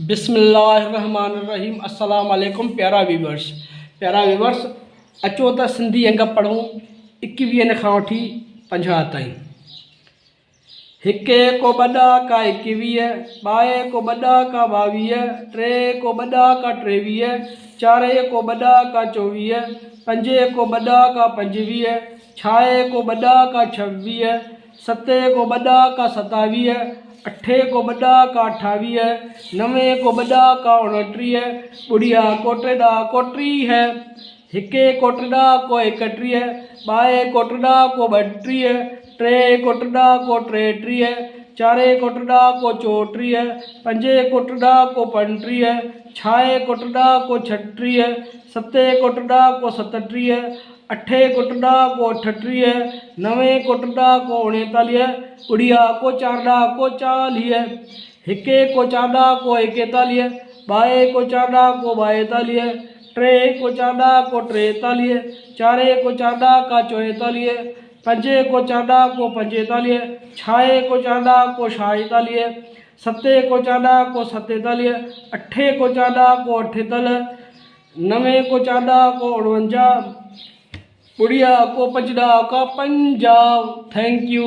बिस्मिल्लाहिर्रहमानिर्रहीम। अस्सलाम वालेकुम प्यारा व्यूवर्स अचो त सिंधी अंग पढ़ूं 21 खां वठी 50 ताईं। हिके को बड़ा का 21, बाए को बड़ा का 22, टे को बड़ा का 23, चारे को बड़ा का 24, पंजे को बड़ा का 25, छाए को बड़ा का 26, सते को बड़ा का 27, अठे को बड़ा का 28, नवे को बड़ा का 29, बुढ़िया कोटड़ा कोटरी है। हिके कोटड़ा को 31, बाए कोटड़ा को 32, टे कोटड़ा को 33, चारे कोटड़ा को 34, पंजे कोटड़ा को 35, छाए कोटड़ा को 36, सते कोटड़ा को 37, अठे कोटड़ा को 38, नवे कोटड़ा को 39, बुढ़िया को चारड़ा को 40, हिके को चारड़ा को 41, बाए को चारड़ा को 42, टे को चारड़ा को 43, चारे को चारड़ा का 44, पंजे को चारड़ा को 45, छाए को चारड़ा को 46, सते को चारड़ा को 47, अठे को चारड़ा को 48, नवे को चारड़ा को 49, बुढ़िया को पंजड़ा का 50। Thank you.